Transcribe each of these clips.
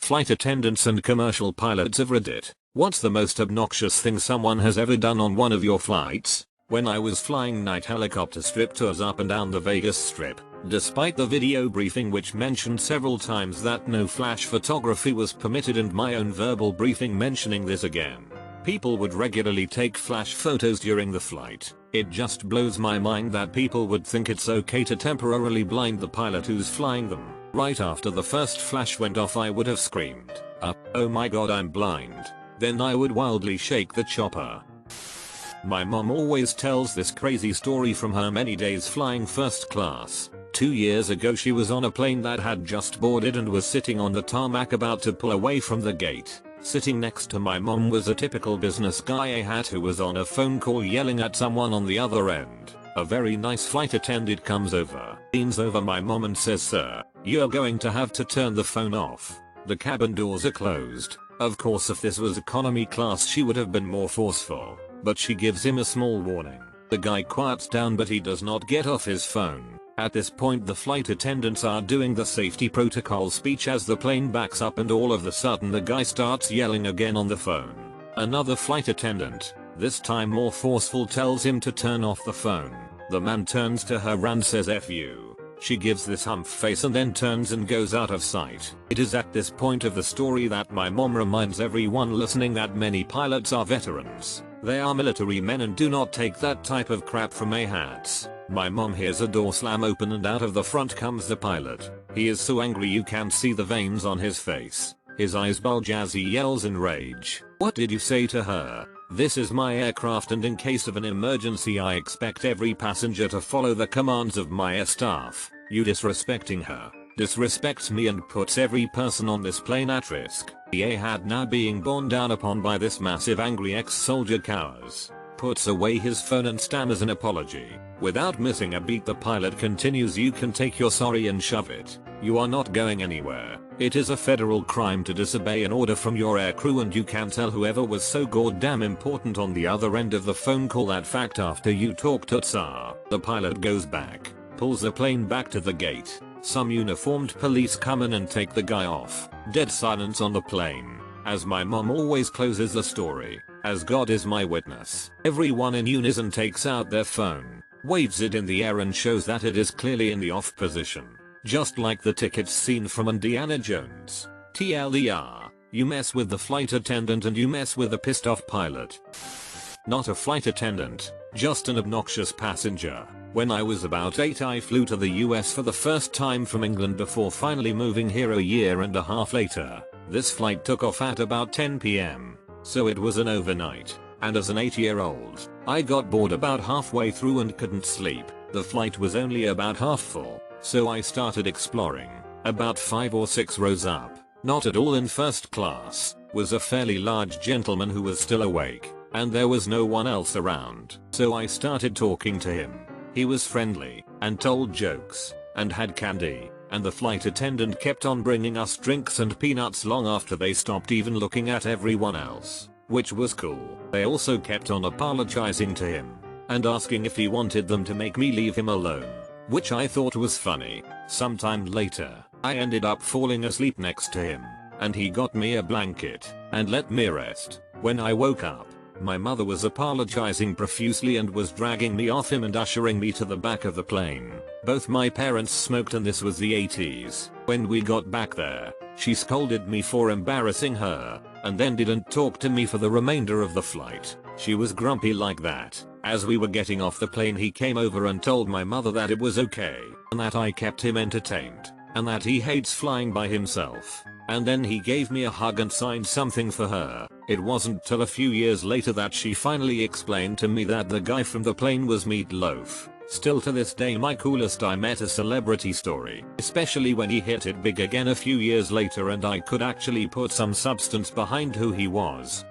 Flight attendants and commercial pilots of Reddit. What's the most obnoxious thing someone has ever done on one of your flights? When I was flying night helicopter strip tours up and down the Vegas Strip, despite the video briefing which mentioned several times that no flash photography was permitted and my own verbal briefing mentioning this again, people would regularly take flash photos during the flight. It just blows my mind that people would think it's okay to temporarily blind the pilot who's flying them. Right after the first flash went off I would have screamed, "Oh my god, I'm blind." Then I would wildly shake the chopper. My mom always tells this crazy story from her many days flying first class. 2 years ago she was on a plane that had just boarded and was sitting on the tarmac about to pull away from the gate. Sitting next to my mom was a typical business guy who was on a phone call yelling at someone on the other end. A very nice flight attendant comes over, leans over my mom and says, "Sir, you're going to have to turn the phone off. The cabin doors are closed." Of course if this was economy class she would have been more forceful, but she gives him a small warning. The guy quiets down but he does not get off his phone. At this point the flight attendants are doing the safety protocol speech as the plane backs up and all of a sudden the guy starts yelling again on the phone. Another flight attendant, this time more forceful, tells him to turn off the phone. The man turns to her and says "F you." She gives this humph face and then turns and goes out of sight. It is at this point of the story that my mom reminds everyone listening that many pilots are veterans. They are military men and do not take that type of crap from A-hats. My mom hears a door slam open and out of the front comes the pilot. He is so angry you can see the veins on his face. His eyes bulge as he yells in rage. "What did you say to her? This is my aircraft and in case of an emergency I expect every passenger to follow the commands of my air staff. You disrespecting her disrespects me and puts every person on this plane at risk." The A-hat, now being borne down upon by this massive angry ex-soldier, cowers, puts away his phone and stammers an apology. Without missing a beat the pilot continues, "You can take your sorry and shove it. You are not going anywhere. It is a federal crime to disobey an order from your aircrew and you can tell whoever was so goddamn important on the other end of the phone call that fact after you talk to Tsar." The pilot goes back, pulls the plane back to the gate. Some uniformed police come in and take the guy off. Dead silence on the plane. As my mom always closes the story, "As God is my witness." Everyone in unison takes out their phone, waves it in the air and shows that it is clearly in the off position. Just like the tickets scene from Indiana Jones. TLDR, you mess with the flight attendant and you mess with a pissed off pilot. Not a flight attendant, just an obnoxious passenger. When I was about 8 I flew to the US for the first time from England before finally moving here a year and a half later. This flight took off at about 10 p.m. so it was an overnight, and as an 8-year-old, I got bored about halfway through and couldn't sleep. The flight was only about half full, so I started exploring. About 5 or 6 rows up, not at all in first class, was a fairly large gentleman who was still awake, and there was no one else around. So I started talking to him. He was friendly, and told jokes, and had candy, and the flight attendant kept on bringing us drinks and peanuts long after they stopped even looking at everyone else, which was cool. They also kept on apologizing to him, and asking if he wanted them to make me leave him alone, which I thought was funny. Sometime later, I ended up falling asleep next to him, and he got me a blanket, and let me rest. When I woke up, my mother was apologizing profusely and was dragging me off him and ushering me to the back of the plane. Both my parents smoked and this was the 80s. When we got back there, she scolded me for embarrassing her, and then didn't talk to me for the remainder of the flight. She was grumpy like that. As we were getting off the plane he came over and told my mother that it was okay, and that I kept him entertained, and that he hates flying by himself. And then he gave me a hug and signed something for her. It wasn't till a few years later that she finally explained to me that the guy from the plane was Meatloaf. Still to this day my coolest I met a celebrity story, especially when he hit it big again a few years later and I could actually put some substance behind who he was.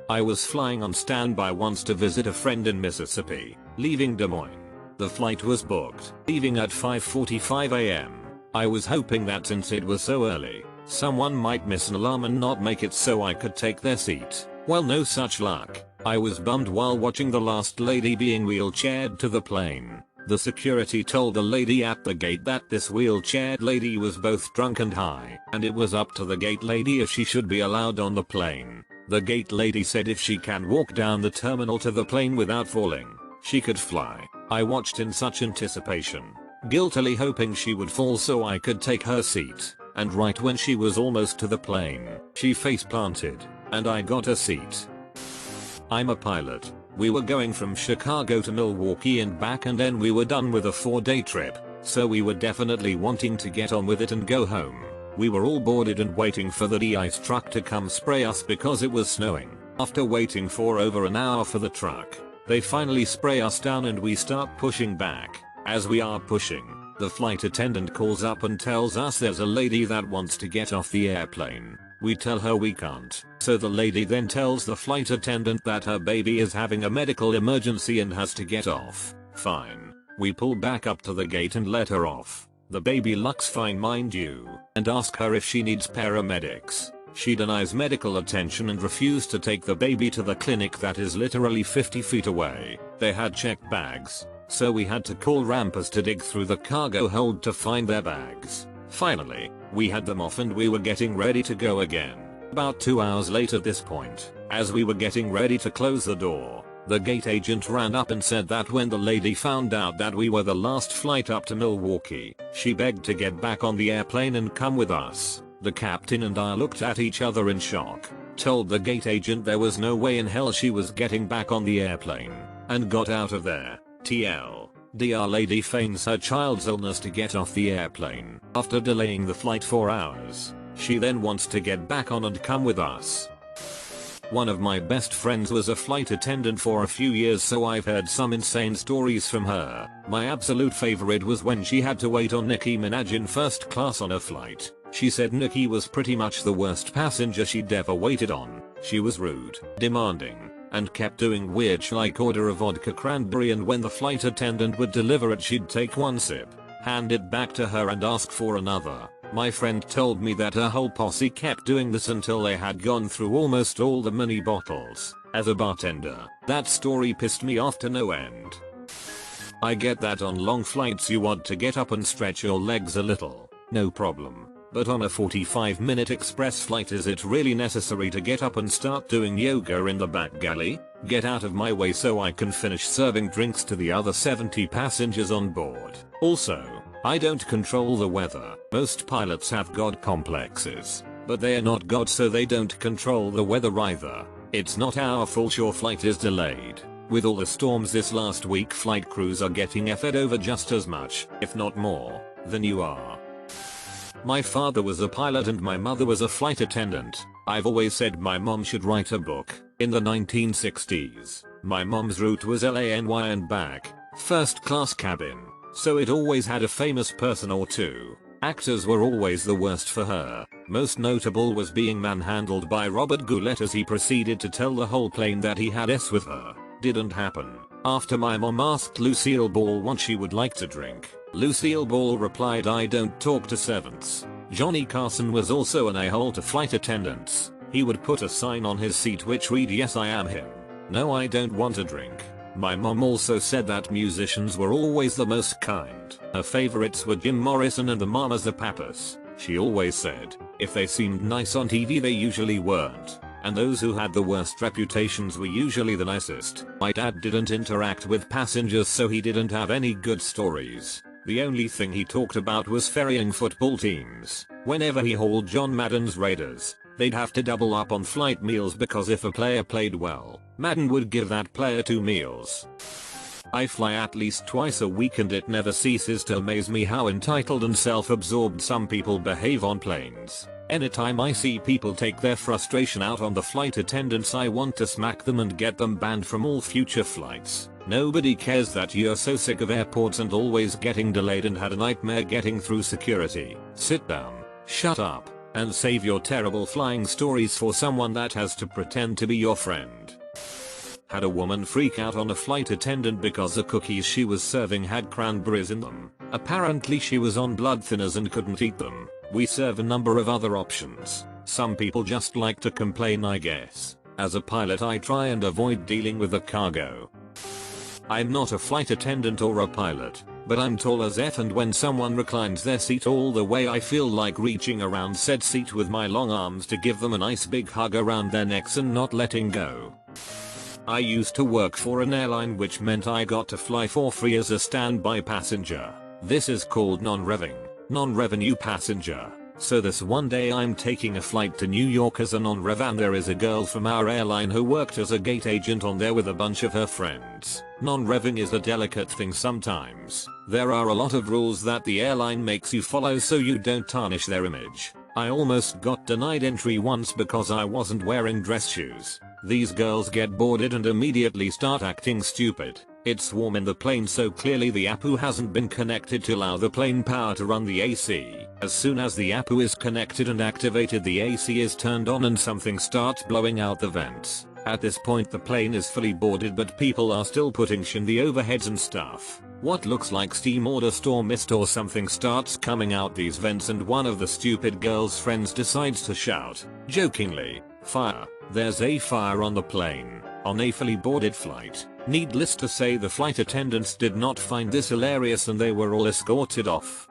I was flying on standby once to visit a friend in Mississippi, leaving Des Moines. The flight was booked, leaving at 5:45 a.m. I was hoping that since it was so early, someone might miss an alarm and not make it so I could take their seat. Well, no such luck. I was bummed while watching the last lady being wheelchaired to the plane. The security told the lady at the gate that this wheelchaired lady was both drunk and high, and it was up to the gate lady if she should be allowed on the plane. The gate lady said if she can walk down the terminal to the plane without falling, she could fly. I watched in such anticipation, guiltily hoping she would fall so I could take her seat, and right when she was almost to the plane, she face planted, and I got a seat. I'm a pilot. We were going from Chicago to Milwaukee and back, and then we were done with a 4-day trip, so we were definitely wanting to get on with it and go home. We were all boarded and waiting for the de-ice truck to come spray us because it was snowing. After waiting for over an hour for the truck, they finally spray us down and we start pushing back. As we are pushing, the flight attendant calls up and tells us there's a lady that wants to get off the airplane. We tell her we can't, so the lady then tells the flight attendant that her baby is having a medical emergency and has to get off. Fine. We pull back up to the gate and let her off. The baby looks fine mind you, and ask her if she needs paramedics. She denies medical attention and refused to take the baby to the clinic that is literally 50 feet away. They had checked bags, so we had to call rampers to dig through the cargo hold to find their bags. Finally, we had them off and we were getting ready to go again. About 2 hours late at this point, as we were getting ready to close the door, the gate agent ran up and said that when the lady found out that we were the last flight up to Milwaukee, she begged to get back on the airplane and come with us. The captain and I looked at each other in shock, told the gate agent there was no way in hell she was getting back on the airplane, and got out of there. TL. Our lady feigns her child's illness to get off the airplane. After delaying the flight 4 hours, she then wants to get back on and come with us. One of my best friends was a flight attendant for a few years, so I've heard some insane stories from her. My absolute favorite was when she had to wait on Nicki Minaj in first class on a flight. She said Nicki was pretty much the worst passenger she'd ever waited on. She was rude, demanding, and kept doing weird shit like order a vodka cranberry, and when the flight attendant would deliver it she'd take one sip, hand it back to her and ask for another. My friend told me that her whole posse kept doing this until they had gone through almost all the mini bottles. As a bartender, that story pissed me off to no end. I get that on long flights you want to get up and stretch your legs a little, no problem. But on a 45-minute express flight, is it really necessary to get up and start doing yoga in the back galley? Get out of my way so I can finish serving drinks to the other 70 passengers on board. Also, I don't control the weather. Most pilots have god complexes, but they are not God, so they don't control the weather either. It's not our fault your flight is delayed. With all the storms this last week, flight crews are getting effed over just as much, if not more, than you are. My father was a pilot and my mother was a flight attendant. I've always said my mom should write a book. In the 1960s, my mom's route was LA-NY and back, first class cabin, so it always had a famous person or two. Actors were always the worst for her. Most notable was being manhandled by Robert Goulet as he proceeded to tell the whole plane that he had sex with her. Didn't happen. After my mom asked Lucille Ball what she would like to drink, Lucille Ball replied, "I don't talk to servants." Johnny Carson was also an a-hole to flight attendants. He would put a sign on his seat which read, "Yes, I am him. No, I don't want a drink." My mom also said that musicians were always the most kind. Her favorites were Jim Morrison and the Mamas the Papas. She always said, if they seemed nice on TV they usually weren't. And those who had the worst reputations were usually the nicest. My dad didn't interact with passengers, so he didn't have any good stories. The only thing he talked about was ferrying football teams. Whenever he hauled John Madden's Raiders, they'd have to double up on flight meals because if a player played well, Madden would give that player 2 meals. I fly at least twice a week and it never ceases to amaze me how entitled and self-absorbed some people behave on planes. Anytime I see people take their frustration out on the flight attendants, I want to smack them and get them banned from all future flights. Nobody cares that you're so sick of airports and always getting delayed and had a nightmare getting through security. Sit down, shut up, and save your terrible flying stories for someone that has to pretend to be your friend. Had a woman freak out on a flight attendant because the cookies she was serving had cranberries in them. Apparently she was on blood thinners and couldn't eat them. We serve a number of other options. Some people just like to complain, I guess. As a pilot I try and avoid dealing with the cargo. I'm not a flight attendant or a pilot, but I'm tall as F, and when someone reclines their seat all the way I feel like reaching around said seat with my long arms to give them a nice big hug around their necks and not letting go. I used to work for an airline, which meant I got to fly for free as a standby passenger. This is called non-revenue passenger. So this one day I'm taking a flight to New York as a non-rev, and there is a girl from our airline who worked as a gate agent on there with a bunch of her friends. Non-revving is a delicate thing sometimes. There are a lot of rules that the airline makes you follow so you don't tarnish their image. I almost got denied entry once because I wasn't wearing dress shoes. These girls get boarded and immediately start acting stupid. It's warm in the plane, so clearly the APU hasn't been connected to allow the plane power to run the AC. As soon as the APU is connected and activated, the AC is turned on and something starts blowing out the vents. At this point the plane is fully boarded, but people are still putting shit in the overheads and stuff. What looks like steam or dust or mist or something starts coming out these vents, and one of the stupid girl's friends decides to shout, jokingly, "Fire! There's a fire on the plane," on a fully boarded flight. Needless to say, the flight attendants did not find this hilarious and they were all escorted off.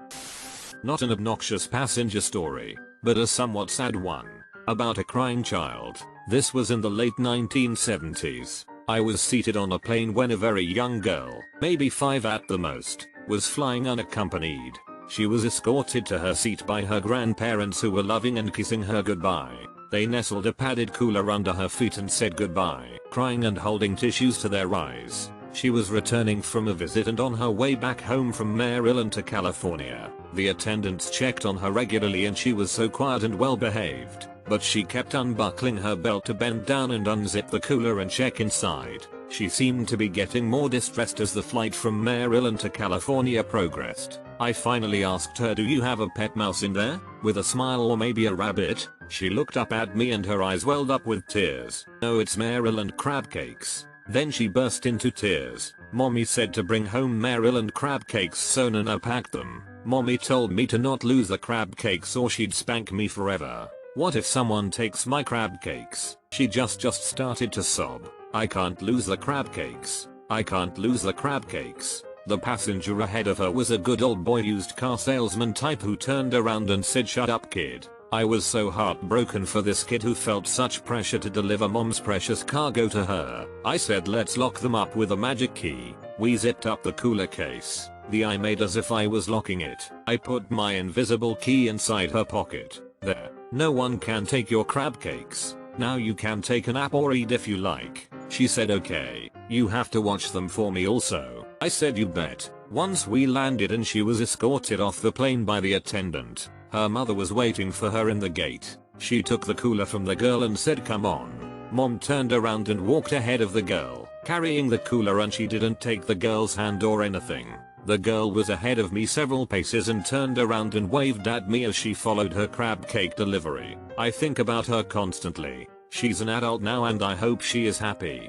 Not an obnoxious passenger story, but a somewhat sad one. About a crying child. This was in the late 1970s. I was seated on a plane when a very young girl, maybe 5 at the most, was flying unaccompanied. She was escorted to her seat by her grandparents, who were loving and kissing her goodbye. They nestled a padded cooler under her feet and said goodbye, crying and holding tissues to their eyes. She was returning from a visit and on her way back home from Maryland to California. The attendants checked on her regularly and she was so quiet and well behaved, but she kept unbuckling her belt to bend down and unzip the cooler and check inside. She seemed to be getting more distressed as the flight from Maryland to California progressed. I finally asked her, "Do you have a pet mouse in there? With a smile, or maybe a rabbit?" She looked up at me and her eyes welled up with tears. "No, it's Maryland crab cakes." Then she burst into tears. "Mommy said to bring home Maryland crab cakes, so Nana packed them. Mommy told me to not lose the crab cakes or she'd spank me forever. What if someone takes my crab cakes?" She just started to sob. "I can't lose the crab cakes. I can't lose the crab cakes." The passenger ahead of her was a good old boy used car salesman type who turned around and said, "Shut up, kid." I was so heartbroken for this kid who felt such pressure to deliver mom's precious cargo to her. I said, "Let's lock them up with a magic key." We zipped up the cooler case. I made as if I was locking it. I put my invisible key inside her pocket. "There. No one can take your crab cakes. Now you can take a nap or eat if you like." She said, "Okay. You have to watch them for me also." I said, "You bet." Once we landed and she was escorted off the plane by the attendant. Her mother was waiting for her in the gate. She took the cooler from the girl and said, "Come on." Mom turned around and walked ahead of the girl, carrying the cooler, and she didn't take the girl's hand or anything. The girl was ahead of me several paces and turned around and waved at me as she followed her crab cake delivery. I think about her constantly. She's an adult now and I hope she is happy.